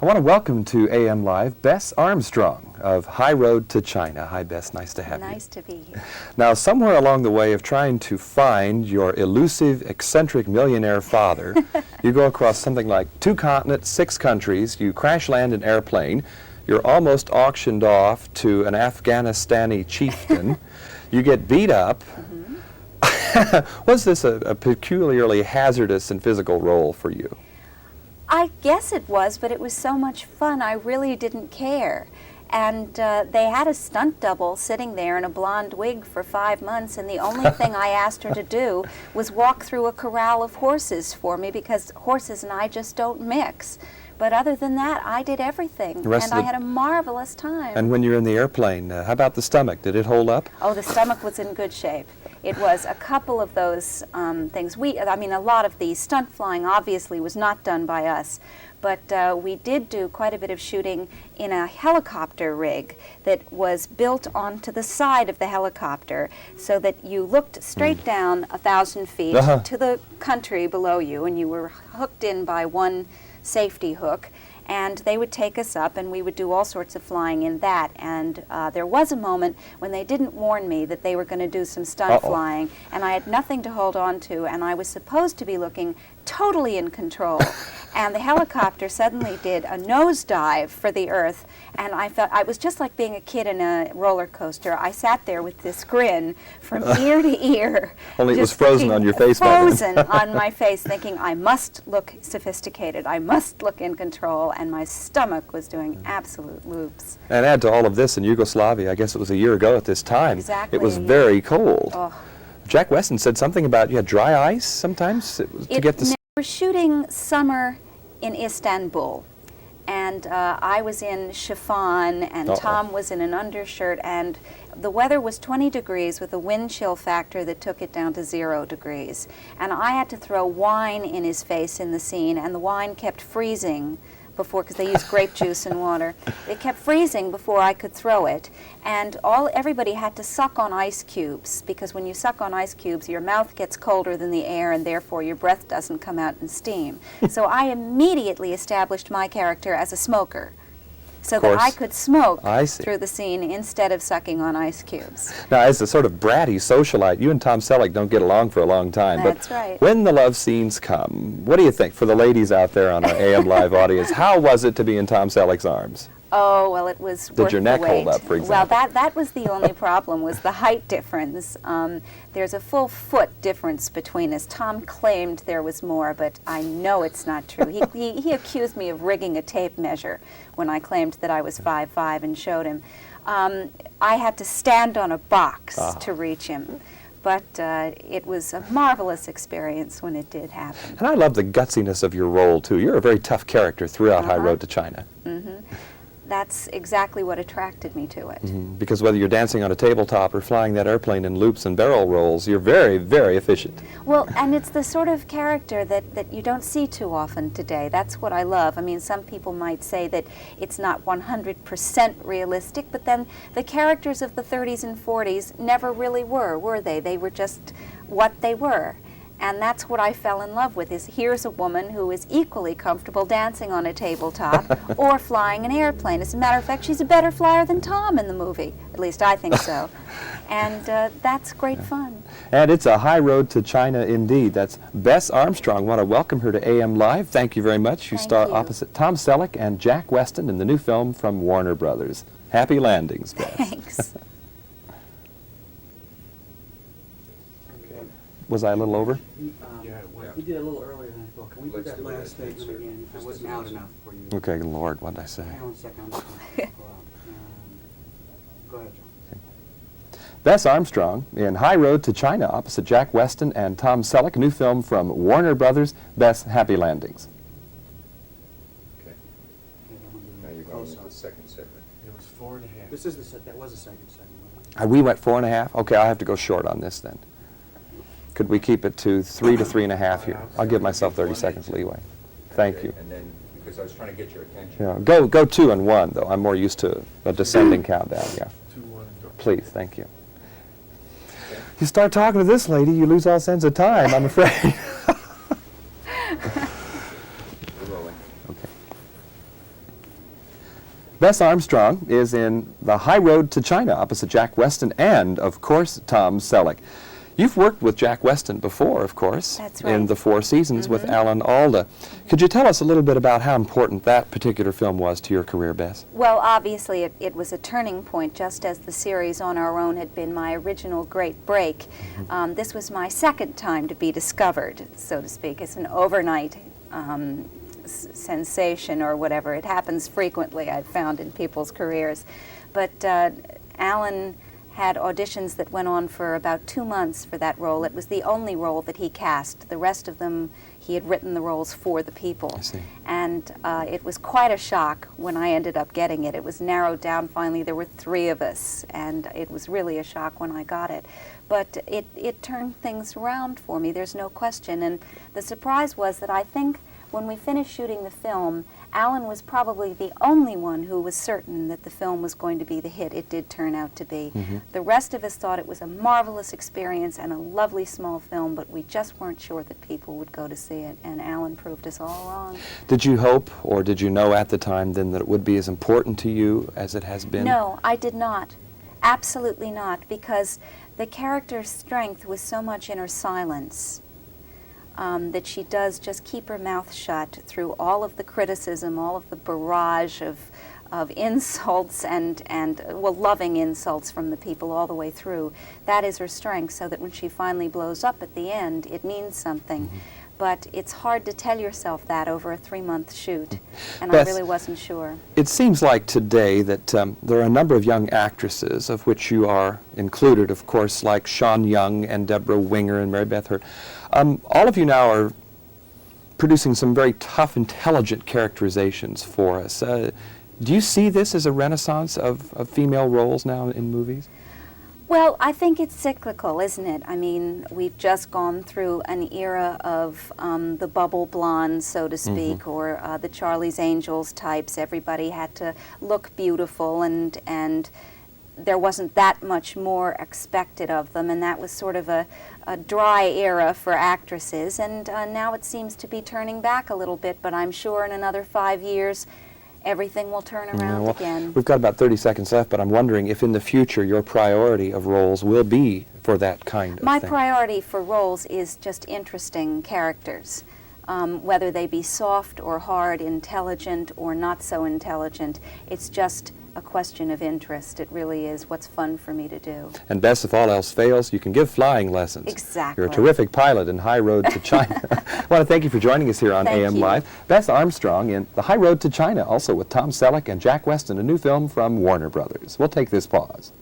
I want to welcome to AM Live Bess Armstrong of High Road to China. Hi, Bess. Nice to have you. Nice to be here. Now, somewhere along the way of trying to find your elusive, eccentric millionaire father, you go across something like 2 continents, 6 countries, you crash land an airplane, you're almost auctioned off to an Afghanistani chieftain, you get beat up. Was this a peculiarly hazardous and physical role for you? I guess it was, but it was so much fun, I really didn't care. And they had a stunt double sitting there in a blonde wig for 5 months, and the only thing I asked her to do was walk through a corral of horses for me, because horses and I just don't mix. But other than that, I did everything, and I had a marvelous time. And when you're in the airplane, how about the stomach? Did it hold up? Oh, the stomach was in good shape. It was a couple of those things. I mean, a lot of the stunt flying obviously was not done by us, but we did do quite a bit of shooting in a helicopter rig that was built onto the side of the helicopter so that you looked straight down 1,000 feet to the country below you, and you were hooked in by one safety hook, and they would take us up and we would do all sorts of flying in that. And there was a moment when they didn't warn me that they were going to do some stunt flying, and I had nothing to hold on to, and I was supposed to be looking totally in control. And the helicopter suddenly did a nosedive for the earth, and I felt I was just like being a kid in a roller coaster. I sat there with this grin from ear to ear. Only it was frozen on your face. Frozen on my face, thinking I must look sophisticated, I must look in control, and my stomach was doing absolute loops. And add to all of this, in Yugoslavia, I guess it was a year ago at this time, exactly. It was very cold. Oh. Jack Weston said something about you had dry ice sometimes to get the... We were shooting summer in Istanbul, and I was in chiffon, and Tom was in an undershirt, and the weather was 20 degrees with a wind chill factor that took it down to 0 degrees. And I had to throw wine in his face in the scene, and the wine kept freezing before, because they used grape juice and water. It kept freezing before I could throw it, and everybody had to suck on ice cubes, because when you suck on ice cubes, your mouth gets colder than the air, and therefore your breath doesn't come out in steam. So I immediately established my character as a smoker, so that I could smoke through the scene instead of sucking on ice cubes. Now, as a sort of bratty socialite, you and Tom Selleck don't get along for a long time. That's but right. When the love scenes come, what do you think, for the ladies out there on our AM Live audience, how was it to be in Tom Selleck's arms? Oh, well, it was worth the wait. Did your neck hold up, for example? Well, that was the only problem, was the height difference. There's a full foot difference between us. Tom claimed there was more, but I know it's not true. He accused me of rigging a tape measure when I claimed that I was 5'5" and showed him. I had to stand on a box to reach him. But it was a marvelous experience when it did happen. And I love the gutsiness of your role, too. You're a very tough character throughout High Road to China. That's exactly what attracted me to it. Because whether you're dancing on a tabletop or flying that airplane in loops and barrel rolls, you're very, very efficient. Well, and it's the sort of character that you don't see too often today. That's what I love. I mean, some people might say that it's not 100% realistic, but then the characters of the 30s and 40s never really were they? They were just what they were. And that's what I fell in love with, is here's a woman who is equally comfortable dancing on a tabletop or flying an airplane. As a matter of fact, she's a better flyer than Tom in the movie. At least I think so. And that's great fun. And it's a high road to China indeed. That's Bess Armstrong. I want to welcome her to AM Live. Thank you very much. You star opposite Tom Selleck and Jack Weston in the new film from Warner Brothers. Happy landings, Bess. Thanks. Was I a little over? We did a little earlier than I thought. Can we do that last statement again? I wasn't out enough for you. Okay, Lord, what did I say? Hang on a second. I'm just gonna go ahead, John. Bess Armstrong in High Road to China opposite Jack Weston and Tom Selleck, a new film from Warner Brothers. Bess, happy landings. Okay. Now you're going with the second segment. It was 4.5. This is the that was the second segment. We went 4.5? Okay, I'll have to go short on this then. Could we keep it to 3 to 3.5 here? I'll give myself 30 seconds leeway. Thank you. And then, because I was trying to get your attention. Yeah, go 2 and 1, though. I'm more used to a descending countdown, yeah. 2, 1, and go. Please, thank you. You start talking to this lady, you lose all sense of time, I'm afraid. We're rolling. Okay. Bess Armstrong is in The High Road to China opposite Jack Weston and, of course, Tom Selleck. You've worked with Jack Weston before, of course. That's right. In The Four Seasons with Alan Alda. Could you tell us a little bit about how important that particular film was to your career, Bess? Well, obviously it was a turning point, just as the series On Our Own had been my original great break. This was my second time to be discovered, so to speak. It's an overnight sensation or whatever. It happens frequently, I've found, in people's careers. But Alan had auditions that went on for about 2 months for that role. It was the only role that he cast. The rest of them, he had written the roles for the people. I see. And it was quite a shock when I ended up getting it. It was narrowed down finally. There were 3 of us, and it was really a shock when I got it. But it turned things around for me, there's no question. And the surprise was that I think when we finished shooting the film, Alan was probably the only one who was certain that the film was going to be the hit it did turn out to be. The rest of us thought it was a marvelous experience and a lovely small film, but we just weren't sure that people would go to see it, and Alan proved us all wrong. Did you hope, or did you know at the time then that it would be as important to you as it has been? No, I did not. Absolutely not, because the character's strength was so much in her silence. That she does just keep her mouth shut through all of the criticism, all of the barrage of insults and well, loving insults from the people all the way through. That is her strength, so that when she finally blows up at the end, it means something. But it's hard to tell yourself that over a 3-month shoot, and Bess, I really wasn't sure. It seems like today that there are a number of young actresses, of which you are included, of course, like Sean Young and Deborah Winger and Mary Beth Hurt. All of you now are producing some very tough, intelligent characterizations for us. Do you see this as a renaissance of female roles now in movies? Well, I think it's cyclical, isn't it? I mean, we've just gone through an era of the bubble blondes, so to speak, or the Charlie's Angels types. Everybody had to look beautiful, and there wasn't that much more expected of them, and that was sort of a dry era for actresses. And now it seems to be turning back a little bit, but I'm sure in another 5 years, everything will turn around again. We've got about 30 seconds left, but I'm wondering if in the future your priority of roles will be for that kind of thing. My priority for roles is just interesting characters, whether they be soft or hard, intelligent or not so intelligent. It's just a question of interest. It really is what's fun for me to do. And Bess, if all else fails, you can give flying lessons. Exactly. You're a terrific pilot in High Road to China. I want to thank you for joining us here on Thank AM you. Live. Bess Armstrong in The High Road to China, also with Tom Selleck and Jack Weston, a new film from Warner Brothers. We'll take this pause.